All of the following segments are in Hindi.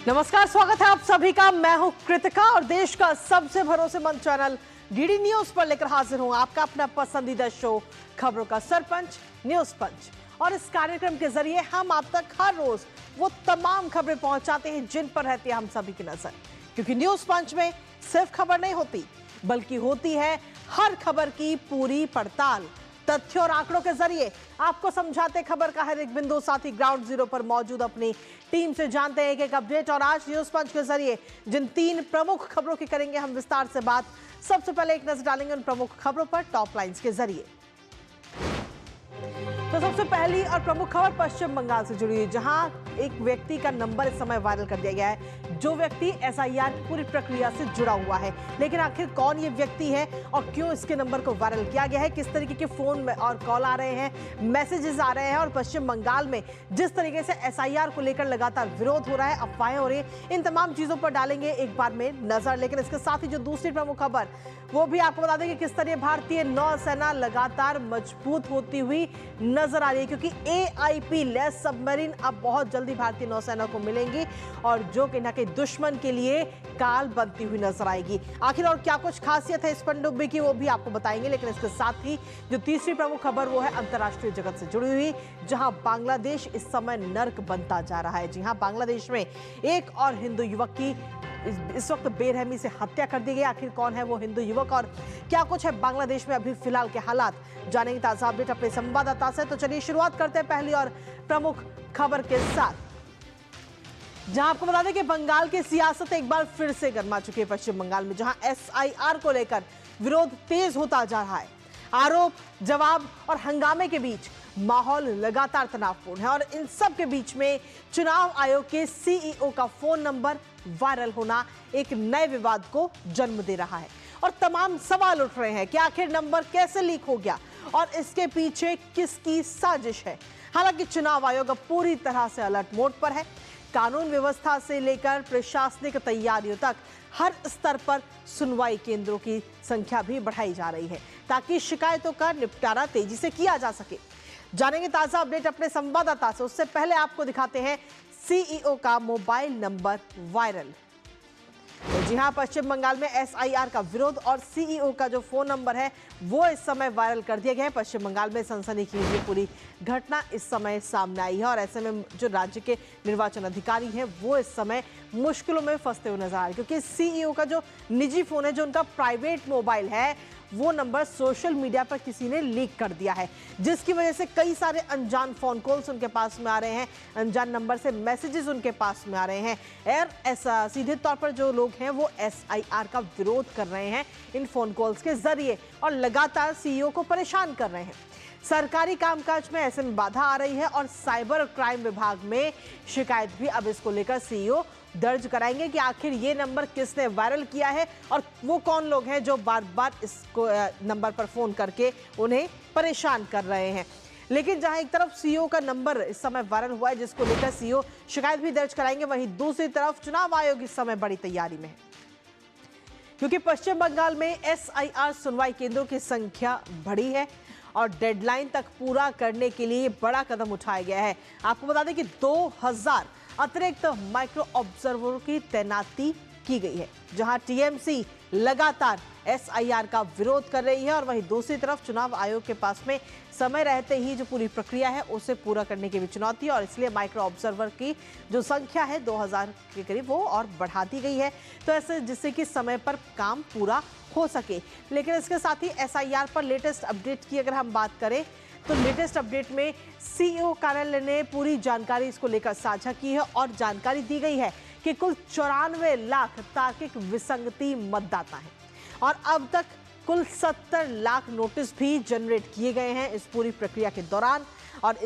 नमस्कार, स्वागत है आप सभी का। मैं हूं कृतिका और देश का सबसे भरोसेमंद चैनल डीडी न्यूज पर लेकर हाजिर हूं आपका अपना पसंदीदा शो खबरों का सरपंच न्यूज पंच। और इस कार्यक्रम के जरिए हम आप तक हर रोज वो तमाम खबरें पहुंचाते हैं जिन पर रहती है हम सभी की नजर, क्योंकि न्यूज पंच में सिर्फ खबर नहीं होती बल्कि होती है हर खबर की पूरी पड़ताल। तथ्य और आंकड़ों के जरिए आपको समझाते खबर का हर एक बिंदु, साथ ही ग्राउंड जीरो पर मौजूद अपनी टीम से जानते हैं एक अपडेट। और आज न्यूज पंच के जरिए जिन 3 प्रमुख खबरों की करेंगे हम विस्तार से बात। सबसे पहले एक नजर डालेंगे उन प्रमुख खबरों पर टॉप लाइंस के जरिए। तो सबसे पहली और प्रमुख खबर पश्चिम बंगाल से जुड़ी है, जहां एक व्यक्ति का नंबर इस समय वायरल कर दिया गया है, जो व्यक्ति एसआईआर की पूरी प्रक्रिया से जुड़ा हुआ है। लेकिन आखिर कौन ये व्यक्ति है और क्यों इसके नंबर को वायरल किया गया है, किस तरीके के फोन में और कॉल आ रहे हैं, मैसेजेस आ रहे हैं, और पश्चिम बंगाल में जिस तरीके से एसआईआर को लेकर लगातार विरोध हो रहा है, अफवाहें हो रही है, इन तमाम चीजों पर डालेंगे एक बार में नजर। लेकिन इसके साथ ही जो दूसरी प्रमुख खबर वो भी आपको बता दें कि किस तरह भारतीय नौसेना लगातार मजबूत होती हुई नजर आ रही है, क्योंकि एआईपी लेस सबमरीन अब बहुत जल्दी भारतीय नौसेना को मिलेंगी और जो कहीं ना कहीं दुश्मन के लिए काल बनती हुई नजर आएगी। आखिर और क्या कुछ खासियत है इस पनडुब्बी की वो भी आपको बताएंगे। लेकिन इसके साथ ही जो तीसरी प्रमुख खबर वो है अंतर्राष्ट्रीय जगत से जुड़ी हुई, जहां बांग्लादेश इस समय नर्क बनता जा रहा है। जी हां, बांग्लादेश में एक और हिंदू युवक की इस वक्त बेरहमी से हत्या कर दी गई। आखिर कौन है वो हिंदू युवक और क्या कुछ है बांग्लादेश में अभी फिलहाल के हालात, जानेंगे ताजा अपडेट अपने संवाददाता से। तो चलिए शुरुआत करते हैं पहली और प्रमुख खबर के साथ, जहां आपको बता दें कि बंगाल की सियासत एक बार फिर से गर्मा चुकी है पश्चिम बंगाल में, जहां एसआईआर को लेकर विरोध तेज होता जा रहा है। आरोप जवाब और हंगामे के बीच माहौल लगातार तनावपूर्ण है और इन सब के बीच में चुनाव आयोग के सीईओ का फोन नंबर वायरल होना एक नए विवाद को जन्म दे रहा है और तमाम सवाल उठ रहे हैं कि आखिर नंबर कैसे लीक हो गया और इसके पीछे किसकी साजिश है। हालांकि चुनाव आयोग अब पूरी तरह से अलर्ट मोड पर है। कानून व्यवस्था से लेकर प्रशासनिक तैयारियों तक हर स्तर पर सुनवाई केंद्रों की संख्या भी बढ़ाई जा रही है, ताकि शिकायतों का निपटारा तेजी से किया जा सके। जानेंगे ताजा अपडेट अपने संवाददाता से। उससे पहले आपको दिखाते हैं सीईओ का मोबाइल नंबर वायरल। तो जी हां, पश्चिम बंगाल में एसआईआर का विरोध और सीईओ का जो फोन नंबर है वो इस समय वायरल कर दिया गया है। पश्चिम बंगाल में सनसनीखेज ये पूरी घटना इस समय सामने आई है और ऐसे में जो राज्य के निर्वाचन अधिकारी हैं वो इस समय मुश्किलों में फंसते हुए नजर आ रहे हैं, क्योंकि सीईओ का जो निजी फोन है, जो उनका प्राइवेट मोबाइल है, वो नंबर सोशल मीडिया पर किसी ने लीक कर दिया है, जिसकी वजह से कई सारे अनजान फोन कॉल्स उनके पास में आ रहे हैं, अनजान नंबर से मैसेजेस उनके पास में आ रहे हैं। और ऐसा सीधे तौर पर जो लोग हैं वो एसआईआर का विरोध कर रहे हैं इन फोन कॉल्स के जरिए और लगातार सीईओ को परेशान कर रहे हैं। सरकारी कामकाज में ऐसे में बाधा आ रही है और साइबर क्राइम विभाग में शिकायत भी अब इसको लेकर सीईओ दर्ज कराएंगे कि आखिर ये नंबर किसने वायरल किया है और वो कौन लोग हैं जो बार बार इसको नंबर पर फोन करके उन्हें परेशान कर रहे हैं। लेकिन जहां एक तरफ सीईओ का नंबर इस समय वायरल हुआ है, जिसको लेकर सीईओ शिकायत भी दर्ज कराएंगे, वहीं दूसरी तरफ चुनाव आयोग इस समय बड़ी तैयारी में है, क्योंकि पश्चिम बंगाल में एसआईआर सुनवाई केंद्रों की संख्या बढ़ी है और डेडलाइन तक पूरा करने के लिए बड़ा कदम उठाया गया है। आपको बता दें कि 2000 अतिरिक्त माइक्रो ऑब्जर्वर की तैनाती की गई है, जहां टीएमसी लगातार एसआईआर का विरोध कर रही है और वहीं दूसरी तरफ चुनाव आयोग के पास में समय रहते ही जो पूरी प्रक्रिया है उसे पूरा करने की भी चुनौती, और इसलिए माइक्रो ऑब्जर्वर की जो संख्या है 2000 के करीब वो और बढ़ा दी गई है, तो ऐसे जिससे कि समय पर काम पूरा हो सके। लेकिन इसके साथ ही एसआईआर पर लेटेस्ट अपडेट की अगर हम बात करें तो लेटेस्ट अपडेट में सीईओ कार्यालय ने पूरी जानकारी इसको लेकर साझा की है और जानकारी दी गई है कि कुल 94 लाख तार्किक विसंगति मतदाता हैं और अब तक कुल 70 लाख नोटिस भी जनरेट किए गए हैं इस पूरी प्रक्रिया के दौरान। और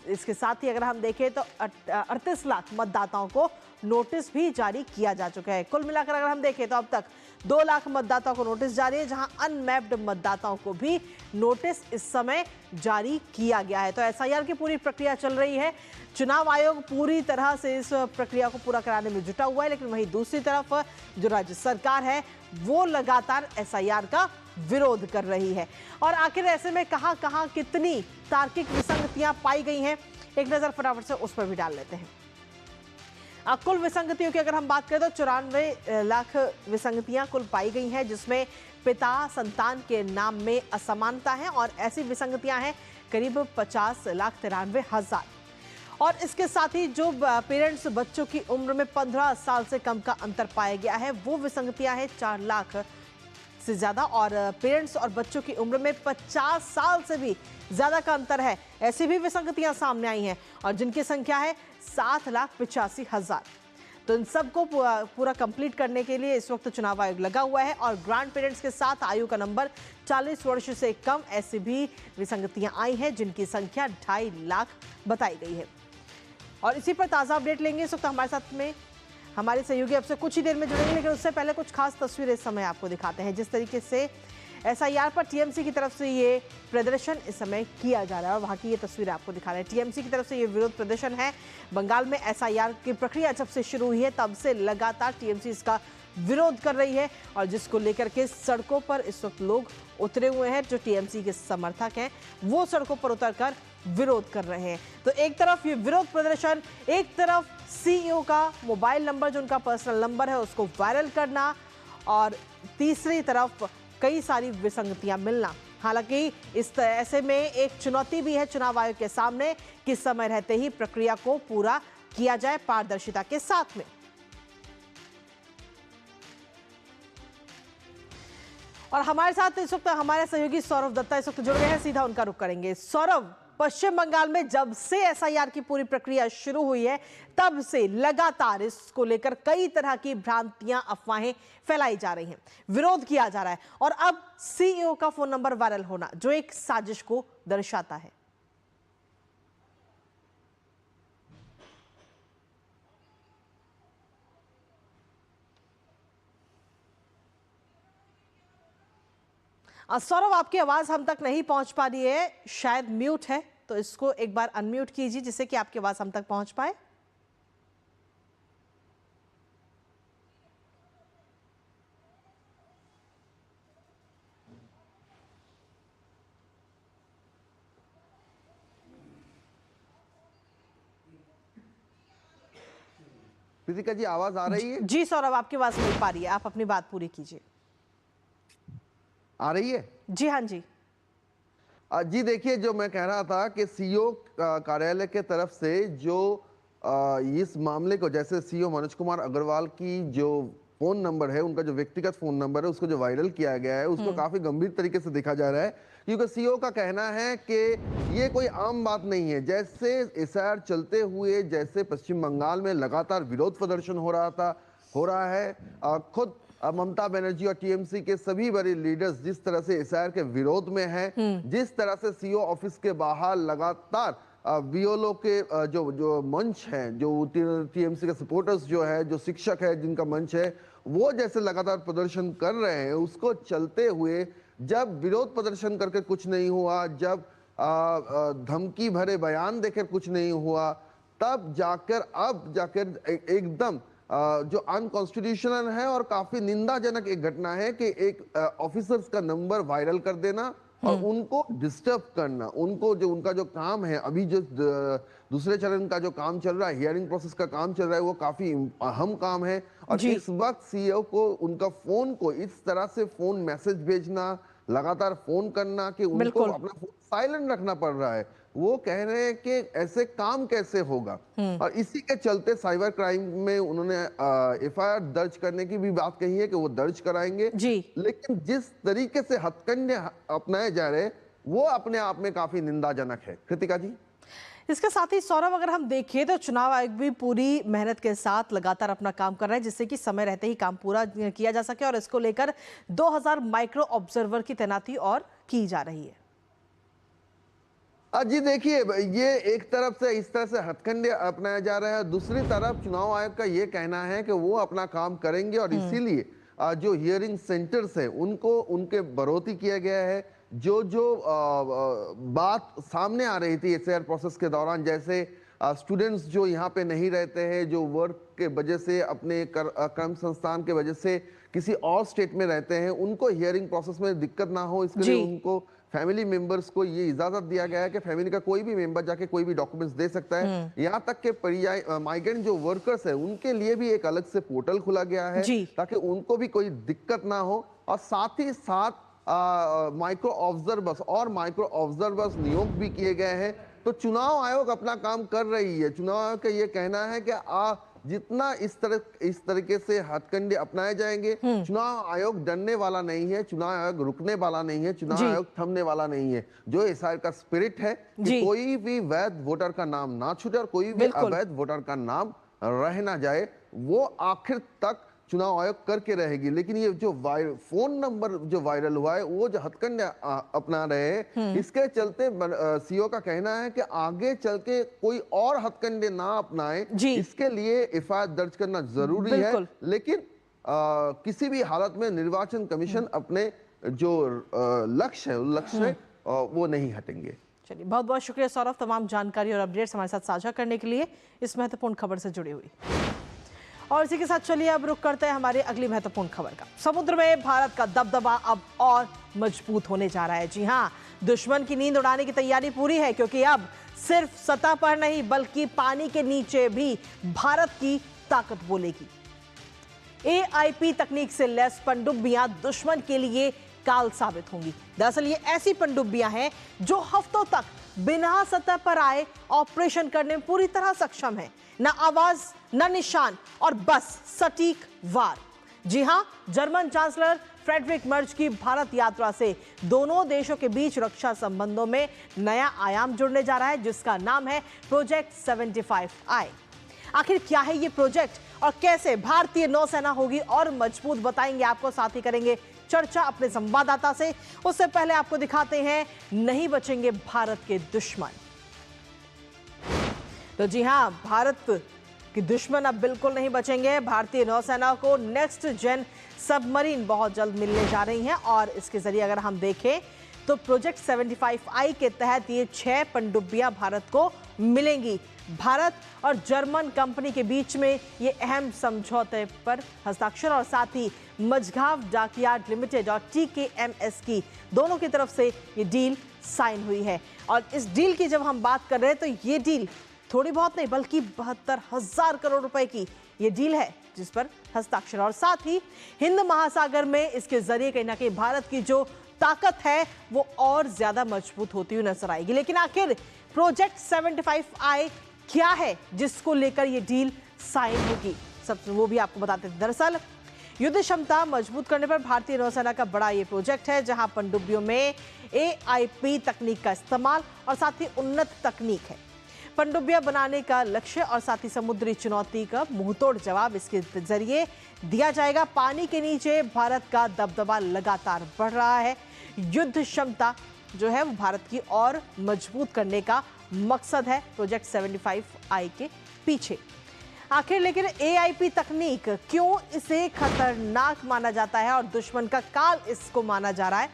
इसके साथ ही अगर हम देखें तो 38 लाख मतदाताओं को नोटिस भी जारी किया जा चुका है। कुल मिलाकर अगर हम देखें तो अब तक 2 लाख मतदाताओं को नोटिस जारी है, जहां अनमैप्ड मतदाताओं को भी नोटिस इस समय जारी किया गया है। तो एसआईआर की पूरी प्रक्रिया चल रही है। चुनाव आयोग पूरी तरह से इस प्रक्रिया को पूरा कराने में जुटा हुआ है, लेकिन वहीं दूसरी तरफ जो राज्य सरकार है वो लगातार एसआईआर का विरोध कर रही है। और आखिर ऐसे में कहां कितनी तार्किक विसंगतियां पाई गई हैं, एक नजर फटाफट से उस पर भी डाल लेते हैं। कुल विसंगतियों की अगर हम बात करें तो 94 लाख विसंगतियां कुल पाई गई हैं, जिसमें पिता संतान के नाम में असमानता है और ऐसी विसंगतियां हैं करीब 50,93,000। और इसके साथ ही जो पेरेंट्स बच्चों की उम्र में 15 साल से कम का अंतर पाया गया है, वो विसंगतियां हैं 4 लाख से ज्यादा। और पेरेंट्स और बच्चों की उम्र में 50 साल से भी ज्यादा का अंतर है, ऐसी भी विसंगतियां सामने आई हैं और जिनकी संख्या है 7,85,000। तो इन सबको पूरा कंप्लीट करने के लिए इस वक्त चुनाव आयोग लगा हुआ है और ग्रैंड पेरेंट्स के साथ आयु का नंबर 40 वर्ष से कम ऐसी भी विसंगतियां आई हैं, जिनकी संख्या 2.5 लाख बताई गई है। और इसी पर ताज़ा अपडेट लेंगे इस वक्त हमारे साथ में हमारे सहयोगी आपसे कुछ ही देर में जुड़ेंगे, लेकिन उससे पहले कुछ खास तस्वीरें इस समय आपको दिखाते हैं। जिस तरीके से एसआईआर पर टीएमसी की तरफ से ये प्रदर्शन इस समय किया जा रहा है और वहाँ की ये तस्वीरें आपको दिखा रहे हैं। टीएमसी की तरफ से ये विरोध प्रदर्शन है। बंगाल में एसआईआर की प्रक्रिया जब से शुरू हुई है तब से लगातार टीएमसी इसका विरोध कर रही है और जिसको लेकर के सड़कों पर इस वक्त लोग उतरे हुए हैं। जो टीएमसी के समर्थक हैं वो सड़कों पर उतरकर विरोध कर रहे हैं। तो एक तरफ ये विरोध प्रदर्शन, एक तरफ सीईओ का मोबाइल नंबर जो उनका पर्सनल नंबर है उसको वायरल करना और तीसरी तरफ कई सारी विसंगतियां मिलना। हालांकि ऐसे में एक चुनौती भी है चुनाव आयोग के सामने कि समय रहते ही प्रक्रिया को पूरा किया जाए पारदर्शिता के साथ में। और हमारे साथ इस वक्त हमारे सहयोगी सौरभ दत्ता इस वक्त जुड़ गए हैं, सीधा उनका रुख करेंगे। सौरभ, पश्चिम बंगाल में जब से एसआईआर की पूरी प्रक्रिया शुरू हुई है तब से लगातार इसको लेकर कई तरह की भ्रांतियां, अफवाहें फैलाई जा रही हैं, विरोध किया जा रहा है और अब सीईओ का फोन नंबर वायरल होना जो एक साजिश को दर्शाता है। सौरभ, आपकी आवाज हम तक नहीं पहुंच पा रही है, शायद म्यूट है, तो इसको एक बार अनम्यूट कीजिए जिससे कि आपकी आवाज हम तक पहुंच पाए। प्रीतिका जी, आवाज आ रही है? जी सौरभ, आपकी आवाज मिल पा रही है, आप अपनी बात पूरी कीजिए। आ रही है? जी हाँ जी। जी देखिए, जो मैं कह रहा था कि सीईओ कार्यालय के तरफ से जो इस मामले को, जैसे सीईओ मनोज कुमार अग्रवाल की जो फोन नंबर है, उनका जो व्यक्तिगत फोन नंबर है, उसको जो वायरल किया गया है, उसको काफी गंभीर तरीके से देखा जा रहा है, क्योंकि सीईओ का कहना है कि ये कोई आम बात नहीं है। जैसे एसआईआर चलते हुए, जैसे पश्चिम बंगाल में लगातार विरोध प्रदर्शन हो रहा है, खुद ममता बनर्जी और टीएमसी के सभी बड़े लीडर्स जिस तरह से एसआईआर के विरोध में हैं, जिस तरह से सीईओ ऑफिस के बाहर लगातार बीएलओ के जो मंच हैं, जो टीएमसी के सपोर्टर्स जो है, जो शिक्षक है जिनका मंच है, वो जैसे लगातार प्रदर्शन कर रहे हैं, उसको चलते हुए जब विरोध प्रदर्शन करके कुछ नहीं हुआ, जब धमकी भरे बयान देकर कुछ नहीं हुआ, तब जाकर एकदम जो अनकॉन्स्टिट्यूशनल है और काफी निंदाजनक एक घटना है कि एक ऑफिसर्स का नंबर वायरल कर देना और उनको डिस्टर्ब करना, उनका जो काम है, अभी जो दूसरे चरण का जो काम चल रहा है, हियरिंग प्रोसेस का काम चल रहा है, वो काफी अहम काम है। और इस वक्त सीईओ को उनका फोन को इस तरह से फोन मैसेज भेजना, लगातार फोन करना कि उनको अपना फोन साइलेंट रखना पड़ रहा है। वो कह रहे हैं कि ऐसे काम कैसे होगा, और इसी के चलते साइबर क्राइम में उन्होंने एफआईआर दर्ज करने की भी बात कही है कि वो दर्ज कराएंगे जी। लेकिन जिस तरीके से हथकंडे अपनाए जा रहे, वो अपने आप में काफी निंदाजनक है। कृतिका जी, इसके साथ ही सौरभ, अगर हम देखें तो चुनाव आयोग भी पूरी मेहनत के साथ लगातार अपना काम कर रहा है जिससे कि समय रहते ही काम पूरा किया जा सके और इसको लेकर 2000 माइक्रो ऑब्जर्वर की तैनाती और की जा रही है। जी देखिए, ये एक तरफ से इस तरह से हथकंडे अपनाया जा रहा है, दूसरी तरफ चुनाव आयोग का ये कहना है कि वो अपना काम करेंगे और इसीलिए जो हियरिंग सेंटर्स है उनके बढ़ोतरी किया गया है। जो बात सामने आ रही थी एसआईआर प्रोसेस के दौरान, जैसे स्टूडेंट्स जो यहाँ पे नहीं रहते हैं, जो वर्क के वजह से, अपने कर्म संस्थान के वजह से किसी और स्टेट में रहते हैं, उनको हियरिंग प्रोसेस में दिक्कत ना हो, इसके लिए उनको फैमिली मेंबर्स को ये इजाजत दिया गया है कि फैमिली का कोई भी मेंबर जाके कोई भी डॉक्यूमेंट्स दे सकता है। यहाँ तक के पर्याय माइग्रेंट जो वर्कर्स है उनके लिए भी एक अलग से पोर्टल खुला गया है ताकि उनको भी कोई दिक्कत ना हो, और साथ ही साथ माइक्रो ऑब्जर्वर्स और माइक्रो ऑब्जर्वर्स नियोग भी किए गए हैं। तो चुनाव आयोग अपना काम कर रही है। चुनाव आयोग का ये कहना है कि जितना इस तरीके से हथकंडे अपनाए जाएंगे, चुनाव आयोग डरने वाला नहीं है, चुनाव आयोग रुकने वाला नहीं है, चुनाव आयोग थमने वाला नहीं है। जो एसआईआर का स्पिरिट है कि कोई भी वैध वोटर का नाम ना छूटे और कोई भी अवैध वोटर का नाम रह ना जाए, वो आखिर तक चुनाव आयोग करके रहेगी। लेकिन ये जो फोन नंबर जो वायरल हुआ है, वो जो हथकंडे अपना रहे हैं, इसके चलते सीओ का कहना है कि आगे चल के कोई और हथकंडे ना अपनाए, इसके लिए एफआईआर दर्ज करना जरूरी है। लेकिन किसी भी हालत में निर्वाचन कमीशन अपने जो लक्ष्य है वो नहीं हटेंगे। चलिए, बहुत बहुत शुक्रिया सौरभ, तमाम जानकारी और अपडेट्स हमारे साथ साझा करने के लिए, इस महत्वपूर्ण खबर से जुड़ी हुई। और इसी के साथ चलिए अब रुक करते हैं हमारी अगली महत्वपूर्ण खबर का। समुद्र में भारत का दबदबा अब और मजबूत होने जा रहा है। जी हां, दुश्मन की नींद उड़ाने की तैयारी पूरी है, क्योंकि अब सिर्फ सतह पर नहीं बल्कि पानी के नीचे भी भारत की ताकत बोलेगी। एआईपी तकनीक से लैस पनडुब्बियां दुश्मन के लिए काल साबित होंगी। दरअसल ये ऐसी पनडुब्बियां हैं जो हफ्तों तक बिना सतह पर आए ऑपरेशन करने में पूरी तरह सक्षम है। न आवाज, न निशान, और बस सटीक वार। जी हां, जर्मन चांसलर फ्रेडरिक मर्ज की भारत यात्रा से दोनों देशों के बीच रक्षा संबंधों में नया आयाम जुड़ने जा रहा है, जिसका नाम है प्रोजेक्ट 75I। आखिर क्या है ये प्रोजेक्ट और कैसे भारतीय नौसेना होगी और मजबूत, बताएंगे आपको, साथ ही करेंगे चर्चा अपने संवाददाता से। उससे पहले आपको दिखाते हैं नहीं बचेंगे भारत के दुश्मन। तो जी हां, भारत के दुश्मन अब बिल्कुल नहीं बचेंगे। भारतीय नौसेना को नेक्स्ट जेन सबमरीन बहुत जल्द मिलने जा रही हैं, और इसके जरिए अगर हम देखें तो प्रोजेक्ट 75I के तहत ये 6 पनडुब्बियां भारत को मिलेंगी। भारत और जर्मन कंपनी के बीच में ये अहम समझौते पर हस्ताक्षर, और साथ ही मझगांव डॉकयार्ड लिमिटेड और TKMS की दोनों की तरफ से ये डील साइन हुई है। और इस डील की जब हम बात कर रहे हैं तो ये डील थोड़ी बहुत नहीं बल्कि 72,000 करोड़ रुपए की ये डील है जिस पर हस्ताक्षर, और साथ ही हिंद महासागर में इसके जरिए कहीं ना कहीं भारत की जो ताकत है वो और ज्यादा मजबूत होती हुई नजर आएगी। लेकिन आखिर प्रोजेक्ट 75I क्या है जिसको लेकर ये डील साइन होगी, सब वो भी आपको बताते हैं। दरअसल युद्ध क्षमता मजबूत करने पर भारतीय नौसेना का बड़ा ये प्रोजेक्ट है, जहां पनडुब्बियों में AIP तकनीक का इस्तेमाल और साथ ही उन्नत तकनीक है। पनडुब्बियां बनाने का लक्ष्य और साथ ही समुद्री चुनौती का मुंहतोड़ जवाब इसके जरिए दिया जाएगा। पानी के नीचे भारत का दबदबा लगातार बढ़ रहा है। युद्ध क्षमता जो है वो भारत की और मजबूत करने का मकसद है प्रोजेक्ट 75I के पीछे। आखिर लेकिन AIP तकनीक क्यों इसे खतरनाक माना जाता है और दुश्मन का काल इसको माना जा रहा है,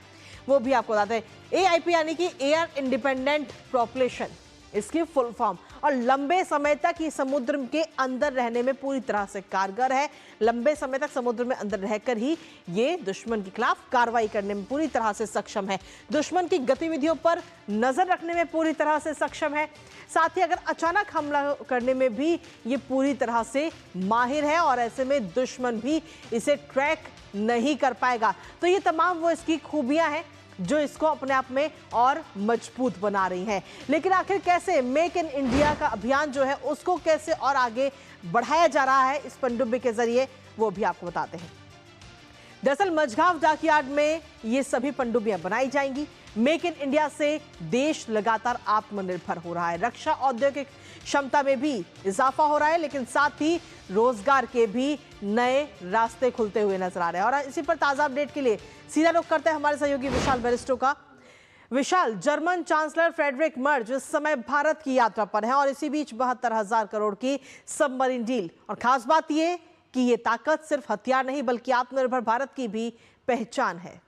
वो भी आपको बताते हैं। AIP यानी कि एयर इंडिपेंडेंट प्रोपल्शन, इसकी फुल फॉर्म, और लंबे समय तक ये समुद्र के अंदर रहने में पूरी तरह से कारगर है। लंबे समय तक समुद्र में अंदर रहकर ही ये दुश्मन के खिलाफ कार्रवाई करने में पूरी तरह से सक्षम है। दुश्मन की गतिविधियों पर नजर रखने में पूरी तरह से सक्षम है। साथ ही अगर अचानक हमला करने में भी ये पूरी तरह से माहिर है, और ऐसे में दुश्मन भी इसे ट्रैक नहीं कर पाएगा। तो ये तमाम वो इसकी खूबियां हैं जो इसको अपने आप में और मजबूत बना रही हैं। लेकिन आखिर कैसे मेक इन इंडिया का अभियान जो है उसको कैसे और आगे बढ़ाया जा रहा है इस पनडुब्बी के जरिए, वो भी आपको बताते हैं। दरअसल मझगांव डॉकयार्ड में ये सभी पनडुब्बियां बनाई जाएंगी। मेक इन इंडिया से देश लगातार आत्मनिर्भर हो रहा है। रक्षा औद्योगिक क्षमता में भी इजाफा हो रहा है, लेकिन साथ ही रोजगार के भी नए रास्ते खुलते हुए नजर आ रहे हैं। और इसी पर ताजा अपडेट के लिए सीधा रुख करते हैं हमारे सहयोगी विशाल बैरिस्टो का। विशाल, जर्मन चांसलर फ्रेडरिक मर्ज इस समय भारत की यात्रा पर है, और इसी बीच 72,000 करोड़ की सबमरीन डील, और खास बात यह कि ये ताकत सिर्फ हथियार नहीं बल्कि आत्मनिर्भर भारत की भी पहचान है।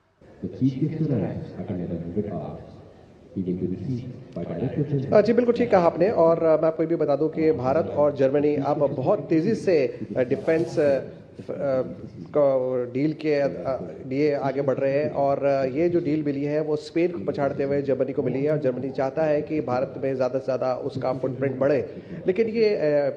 जी बिल्कुल ठीक कहा आपने, और मैं आपको ये भी बता दूं कि भारत और जर्मनी अब बहुत तेजी से डिफेंस डील के लिए आगे बढ़ रहे हैं और ये जो डील मिली है वो स्पेन को पछाड़ते हुए जर्मनी को मिली है और जर्मनी चाहता है कि भारत में ज़्यादा से ज़्यादा उसका फुटप्रिंट बढ़े। लेकिन ये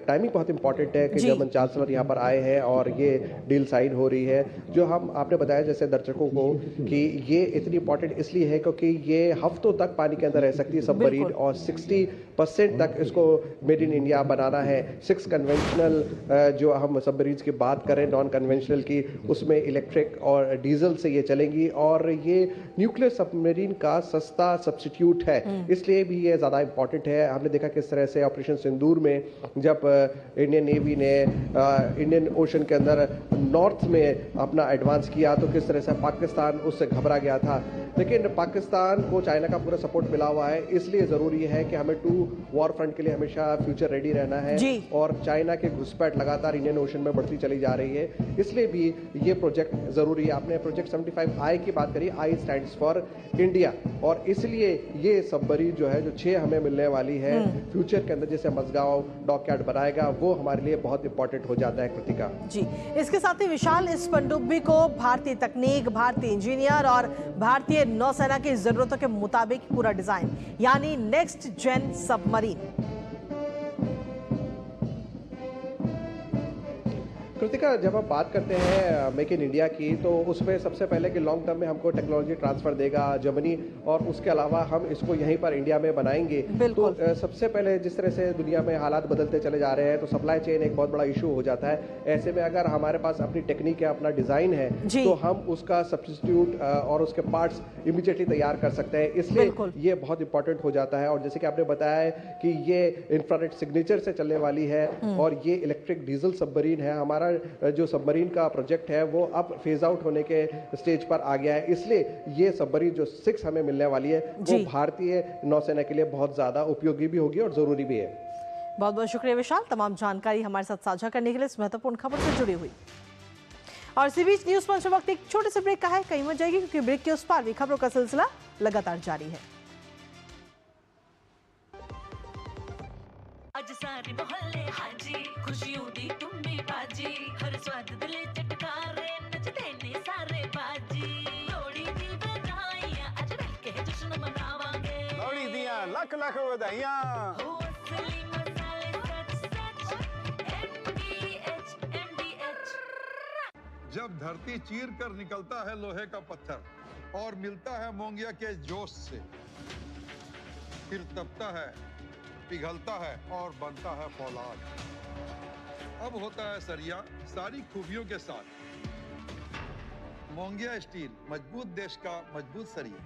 टाइमिंग बहुत इंपॉर्टेंट है कि जर्मन चांसलर यहाँ पर आए हैं और ये डील साइन हो रही है। जो हम आपने बताया जैसे दर्शकों को कि ये इतनी इंपॉर्टेंट इसलिए है क्योंकि ये हफ्तों तक पानी के अंदर रह सकती है सबमरीन और 60% तक इसको मेड इन इंडिया बनाना है। 6 कन्वेंशनल जो हम सबमरीन्स की बात करें नॉन कन्वेंशनल की, उसमें इलेक्ट्रिक और डीजल से ये चलेंगी और ये न्यूक्लियर सबमरीन का सस्ता सब्स्टिट्यूट है, इसलिए भी ये ज़्यादा इंपॉर्टेंट है। हमने देखा किस तरह से ऑपरेशन सिंदूर में जब इंडियन नेवी ने इंडियन ओशन के अंदर नॉर्थ में अपना एडवांस किया तो किस तरह से पाकिस्तान उससे घबरा गया था। लेकिन पाकिस्तान को चाइना का पूरा सपोर्ट मिला हुआ है, इसलिए ज़रूरी है कि हमें टू वॉर फ्रंट के लिए हमेशा फ्यूचर रेडी रहना है और चाइना के घुसपैठ लगातार इंडियन ओशन में बढ़ती चली जा रही है, इसलिए भी ये प्रोजेक्ट ज़रूरी है। आपने प्रोजेक्ट 75I की बात करी, I स्टैंड्स फॉर इंडिया, और इसलिए ये सबमरीन जो है जो 6 हमें मिलने वाली है फ्यूचर के अंदर जैसे मजगांव डॉकयार्ड बनाएगा वो हमारे लिए बहुत इंपॉर्टेंट हो जाता है। कृतिका जी, इसके साथ ही विशाल इस पनडुब्बी को भारतीय तकनीक, भारतीय इंजीनियर और भारतीय नौसेना की जरूरतों के मुताबिक पूरा डिजाइन यानी नेक्स्ट जेन सबमरीन। कृतिका, जब हम बात करते हैं मेक इन इंडिया की तो उसमें सबसे पहले कि लॉन्ग टर्म में हमको टेक्नोलॉजी ट्रांसफर देगा जर्मनी और उसके अलावा हम इसको यहीं पर इंडिया में बनाएंगे। तो सबसे पहले जिस तरह से दुनिया में हालात बदलते चले जा रहे हैं तो सप्लाई चेन एक बहुत बड़ा इशू हो जाता है। ऐसे में अगर हमारे पास अपनी टेक्निक है, अपना डिजाइन है तो हम उसका सब्स्टिट्यूट और उसके पार्ट्स इमीडिएटली तैयार कर सकते हैं, इसलिए ये बहुत इंपॉर्टेंट हो जाता है। और जैसे कि आपने बताया है कि ये इंफ्रारेड सिग्नेचर से चलने वाली है और ये इलेक्ट्रिक डीजल सबमरीन है। हमारा जो सबमरीन का प्रोजेक्ट है वो अब फेज आउट होने के स्टेज पर आ गया है, इसलिए ये सबमरीन जो 6 हमें मिलने वाली है वो भारतीय नौसेना के लिए बहुत ज्यादा उपयोगी भी होगी और जरूरी भी है। बहुत बहुत शुक्रिया विशाल, तमाम जानकारी हमारे साथ साझा करने के लिए, इस महत्वपूर्ण खबर से जुड़ी हुई। और इसी बीच न्यूज पंच वक्त एक छोटे से ब्रेक का है, कहीं मत जाएगी क्योंकि ब्रेक के उस पार भी खबरों का सिलसिला लगातार जारी है। अज सारे मोहल्ले हाजी खुशियों दी तुम्बी बाजी हर स्वाद दिले चटकारे नचते ने सारे बाजी लोड़ी दी बधाइयां अज मिलके जश्न मनावांगे लोड़ी दियां लख लख बधाइयां हो असली मसाले सच सच MDH जब धरती चीर कर निकलता है लोहे का पत्थर और मिलता है मोंगिया के जोश से, फिर तपता है, पिघलता है और बनता है फौलाद। अब होता है सरिया सारी खूबियों के साथ। मोंगिया स्टील, मजबूत देश का मजबूत सरिया।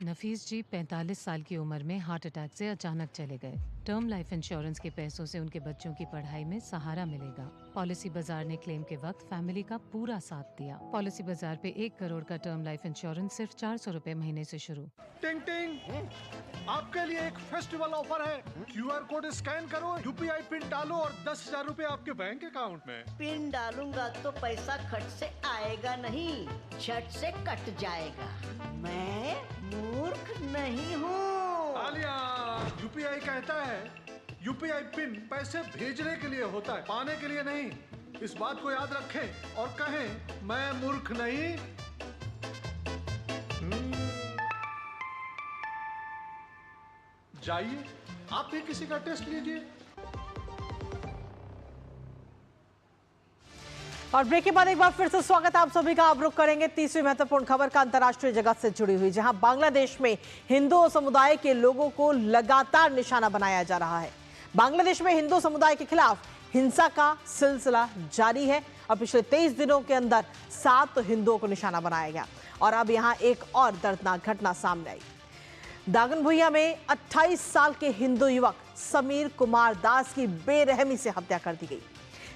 नफीस जी 45 साल की उम्र में हार्ट अटैक से अचानक चले गए। टर्म लाइफ इंश्योरेंस के पैसों से उनके बच्चों की पढ़ाई में सहारा मिलेगा। पॉलिसी बाजार ने क्लेम के वक्त फैमिली का पूरा साथ दिया। पॉलिसी बाजार पे 1 करोड़ का टर्म लाइफ इंश्योरेंस सिर्फ 400 रुपए महीने से शुरू। टिंग टिंग, आपके लिए एक फेस्टिवल ऑफर है। QR कोड स्कैन करो, UPI पिन डालो और 10,000 रुपए आपके बैंक अकाउंट में। पिन डालूंगा तो पैसा खट से आएगा नहीं, झट से कट जाएगा। मैं मूर्ख नहीं हूँ। आलिया, UPI कहता है UPI पिन पैसे भेजने के लिए होता है, पाने के लिए नहीं। इस बात को याद रखें और कहें मैं मूर्ख नहीं। जाइए, आप भी किसी का टेस्ट लीजिए। और ब्रेक के बाद एक बार फिर से स्वागत है आप सभी का। अब रुक करेंगे तीसरी महत्वपूर्ण खबर का अंतर्राष्ट्रीय जगत से जुड़ी हुई, जहां बांग्लादेश में हिंदू समुदाय के लोगों को लगातार निशाना बनाया जा रहा है। बांग्लादेश में हिंदू समुदाय के खिलाफ हिंसा का सिलसिला जारी है और पिछले 23 दिनों के अंदर 7 हिंदुओं को निशाना बनाया गया। और अब यहां एक और दर्दनाक घटना सामने आई। दागनभूइया में 28 साल के हिंदू युवक समीर कुमार दास की बेरहमी से हत्या कर दी गई।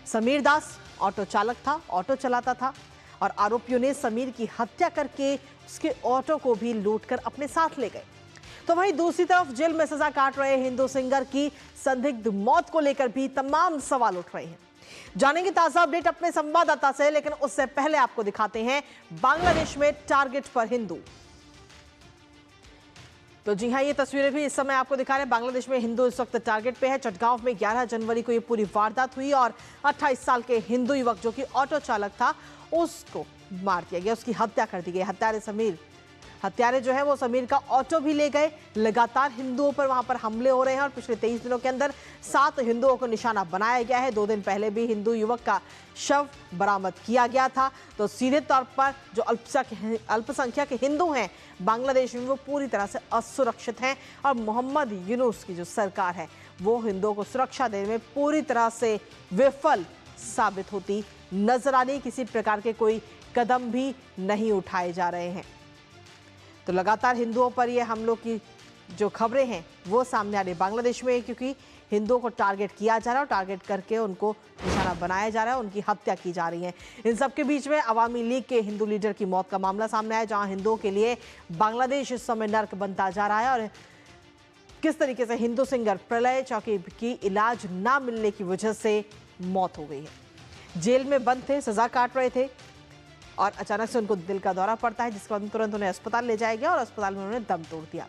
समीर दास ऑटो चालक था, ऑटो चलाता था और आरोपियों ने समीर की हत्या करके उसके ऑटो को भी लूटकर अपने साथ ले गए। तो वहीं दूसरी तरफ जेल में सजा काट रहे हिंदू सिंगर की संदिग्ध मौत को लेकर भी तमाम सवाल उठ रहे हैं। जानेंगे ताजा अपडेट अपने संवाददाता से, लेकिन उससे पहले आपको दिखाते हैं बांग्लादेश में टारगेट पर हिंदू। तो जी हाँ, ये तस्वीरें भी इस समय आपको दिखा रहे हैं। बांग्लादेश में हिंदू इस वक्त टारगेट पे है। चटगांव में 11 जनवरी को ये पूरी वारदात हुई और 28 साल के हिंदू युवक जो कि ऑटो चालक था उसको मार दिया गया, उसकी हत्या कर दी गई। हत्यारे जो है वो समीर का ऑटो भी ले गए। लगातार हिंदुओं पर वहां पर हमले हो रहे हैं और पिछले 23 दिनों के अंदर 7 हिंदुओं को निशाना बनाया गया है। 2 दिन पहले भी हिंदू युवक का शव बरामद किया गया था। तो सीधे तौर पर जो अल्पसंख्यक हिंदू हैं बांग्लादेश में वो पूरी तरह से असुरक्षित हैं और मोहम्मद यूनुस की जो सरकार है वो हिंदुओं को सुरक्षा देने में पूरी तरह से विफल साबित होती नजर आ रही। किसी प्रकार के कोई कदम भी नहीं उठाए जा रहे हैं। तो लगातार हिंदुओं पर ये हमलों की जो खबरें हैं वो सामने आ रही है बांग्लादेश में, क्योंकि हिंदुओं को टारगेट किया जा रहा है और टारगेट करके उनको निशाना बनाया जा रहा है, उनकी हत्या की जा रही है। इन सब के बीच में अवामी लीग के हिंदू लीडर की मौत का मामला सामने आया, जहां हिंदुओं के लिए बांग्लादेश इस समय नर्क बनता जा रहा है और किस तरीके से हिंदू सिंगर प्रलय चौकी की इलाज ना मिलने की वजह से मौत हो गई है। जेल में बंद थे, सजा काट रहे थे और अचानक से उनको दिल का दौरा पड़ता है, जिसके बाद तुरंत उन्हें अस्पताल ले जाया गया और अस्पताल में उन्होंने दम तोड़ दिया।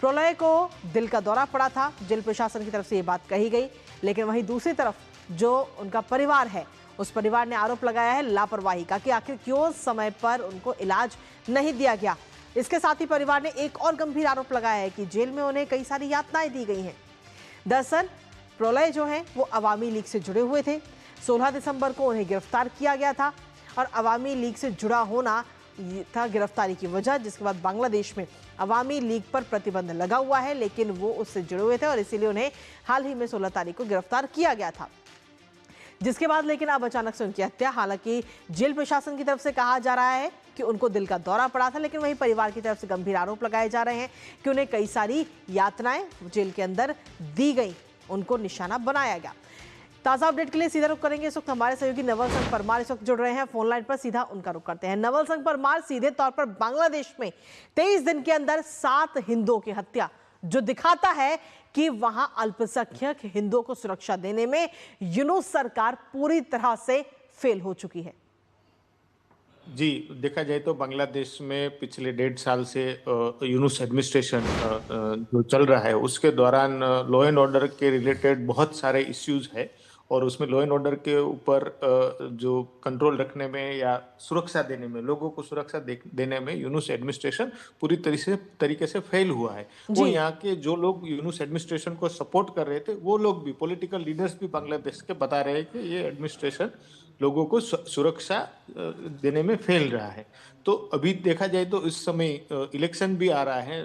प्रलय को दिल का दौरा पड़ा था, जेल प्रशासन की तरफ से ये बात कही गई, लेकिन वहीं दूसरी तरफ जो उनका परिवार है उस परिवार ने आरोप लगाया है लापरवाही का कि आखिर क्यों समय पर उनको इलाज नहीं दिया गया। इसके साथ ही परिवार ने एक और गंभीर आरोप लगाया है कि जेल में उन्हें कई सारी यातनाएं दी गई हैं। दरअसल प्रलय जो है वो अवामी लीग से जुड़े हुए थे। 16 दिसंबर को उन्हें गिरफ्तार किया गया था और अवामी लीग से जुड़ा होना था गिरफ्तारी की वजह, जिसके बाद बांग्लादेश में अवामी लीग पर प्रतिबंध लगा हुआ है, लेकिन वो उससे जुड़े हुए थे और इसीलिए उन्हें हाल ही में 16 तारीख को गिरफ्तार किया गया था। जिसके बाद लेकिन अब अचानक से उनकी हत्या, हालांकि जेल प्रशासन की तरफ से कहा जा रहा है कि उनको दिल का दौरा पड़ा था, लेकिन वहीं परिवार की तरफ से गंभीर आरोप लगाए जा रहे हैं कि उन्हें कई सारी यातनाएं जेल के अंदर दी गई, उनको निशाना बनाया गया। ताजा अपडेट के लिए सीधा रुख करेंगे इस वक्त हमारे सहयोगी नवल संघ परमार इस वक्त जुड़ रहे हैं फोन लाइन पर, सीधा उनका रुख करते हैं। नवल संघ परमार, सीधे तौर पर बांग्लादेश में 23 दिन के अंदर 7 हिंदुओं की हत्या, जो दिखाता है कि वहां अल्पसंख्यक हिंदुओं को सुरक्षा देने में यूनुस सरकार पूरी तरह से फेल हो चुकी है। जी, देखा जाए तो बांग्लादेश में पिछले 1.5 साल से यूनुस एडमिनिस्ट्रेशन जो चल रहा है उसके दौरान लॉ एंड ऑर्डर के रिलेटेड बहुत सारे इश्यूज है और उसमें लॉ एंड ऑर्डर के ऊपर जो कंट्रोल रखने में या सुरक्षा देने में, लोगों को सुरक्षा देने में यूनुस एडमिनिस्ट्रेशन पूरी तरीके से फेल हुआ है। वो यहाँ के जो लोग यूनुस एडमिनिस्ट्रेशन को सपोर्ट कर रहे थे वो लोग भी, पॉलिटिकल लीडर्स भी बांग्लादेश के बता रहे हैं कि ये एडमिनिस्ट्रेशन लोगों को सुरक्षा देने में फेल रहा है। तो अभी देखा जाए तो इस समय इलेक्शन भी आ रहा है,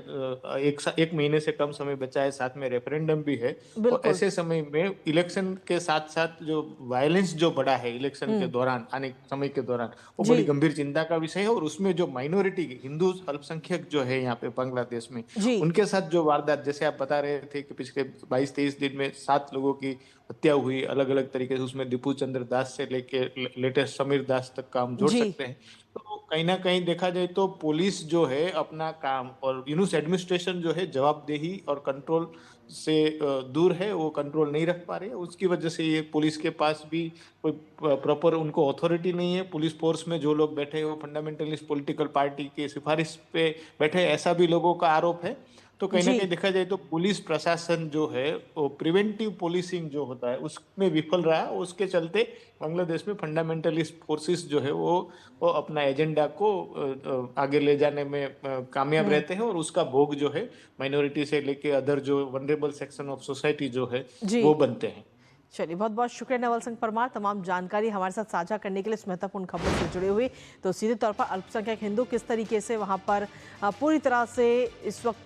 एक महीने से कम समय बचा है, साथ में रेफरेंडम भी है। तो ऐसे समय में इलेक्शन के साथ साथ जो वायलेंस जो बढ़ा है इलेक्शन के दौरान, आने समय के दौरान, वो बड़ी गंभीर चिंता का विषय है। और उसमें जो माइनॉरिटी हिंदू अल्पसंख्यक जो है यहाँ पे बांग्लादेश में, उनके साथ जो वारदात, जैसे आप बता रहे थे कि पिछले 22-23 दिन में 7 लोगों की हत्या हुई अलग अलग तरीके से, उसमें दीपू चंद्र दास से लेके लेटेस्ट समीर दास तक का हम जोड़ सकते हैं। तो कहीं ना कहीं देखा जाए तो पुलिस जो है अपना काम, और यूनुस एडमिनिस्ट्रेशन जो है जवाबदेही और कंट्रोल से दूर है, वो कंट्रोल नहीं रख पा रहे हैं। उसकी वजह से ये पुलिस के पास भी कोई प्रॉपर उनको अथॉरिटी नहीं है। पुलिस फोर्स में जो लोग बैठे हैं वो फंडामेंटलिस्ट पॉलिटिकल पार्टी की सिफारिश पे बैठे, ऐसा भी लोगों का आरोप है। तो कहीं ना कहीं देखा जाए तो पुलिस प्रशासन जो है वो प्रिवेंटिव पुलिसिंग जो होता है उसमें विफल रहा। उसके चलते बांग्लादेश में फंडामेंटलिस्ट फोर्सेस जो है वो अपना एजेंडा को आगे ले जाने में कामयाब रहते हैं और उसका भोग जो है माइनॉरिटी से लेके अदर जो वनरेबल सेक्शन ऑफ सोसाइटी जो है वो बनते हैं। चलिए, बहुत बहुत शुक्रिया नवल संघ परमार, तमाम जानकारी हमारे साथ साझा करने के लिए, इस महत्वपूर्ण खबर से जुड़े हुए। तो सीधे तौर पर अल्पसंख्यक हिंदू किस तरीके से वहां पर पूरी तरह से इस वक्त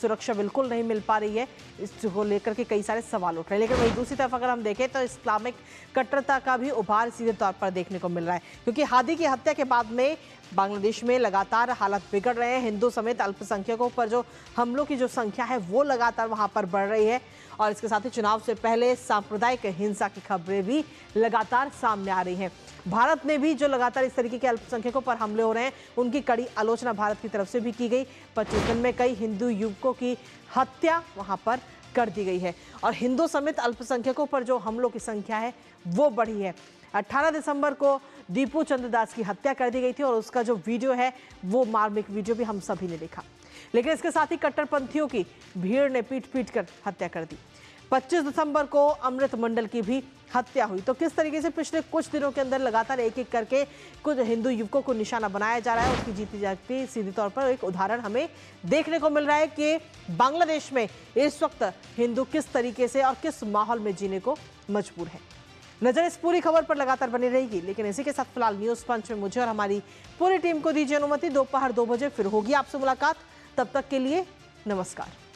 सुरक्षा बिल्कुल नहीं मिल पा रही है, इसको लेकर के कई सारे सवाल उठ रहे हैं। लेकिन वहीं दूसरी तरफ अगर हम देखें तो इस्लामिक कट्टरता का भी उभार सीधे तौर पर देखने को मिल रहा है, क्योंकि हादी की हत्या के बाद में बांग्लादेश में लगातार हालात बिगड़ रहे हैं। हिंदू समेत अल्पसंख्यकों पर जो हमलों की जो संख्या है वो लगातार वहां पर बढ़ रही है और इसके साथ ही चुनाव से पहले सांप्रदायिक हिंसा की खबरें भी लगातार सामने आ रही हैं। भारत ने भी जो लगातार इस तरीके के अल्पसंख्यकों पर हमले हो रहे हैं उनकी कड़ी आलोचना भारत की तरफ से भी की गई। 25 दिन में कई हिंदू युवकों की हत्या वहां पर कर दी गई है और हिंदू समेत अल्पसंख्यकों पर जो हमलों की संख्या है वो बढ़ी है। 18 दिसंबर को दीपू चंद्र दास की हत्या कर दी गई थी और उसका जो वीडियो है वो मार्मिक वीडियो भी हम सभी ने देखा। लेकिन इसके साथ ही कट्टरपंथियों की भीड़ ने पीट कर हत्या कर दी। 25 दिसंबर को अमृत मंडल की भी हत्या हुई। तो किस तरीके से पिछले कुछ दिनों के अंदर लगातार एक एक करके कुछ हिंदू युवकों को निशाना बनाया जा रहा है, उसकी जीती जागती सीधी तौर पर एक उदाहरण हमें देखने को मिल रहा है कि बांग्लादेश में इस वक्त हिंदू किस तरीके से और किस माहौल में जीने को मजबूर है। नजर इस पूरी खबर पर लगातार बनी रहेगी, लेकिन इसी के साथ फिलहाल न्यूज पंच में मुझे और हमारी पूरी टीम को दीजिए अनुमति। दोपहर 2 बजे फिर होगी आपसे मुलाकात। तब तक के लिए नमस्कार।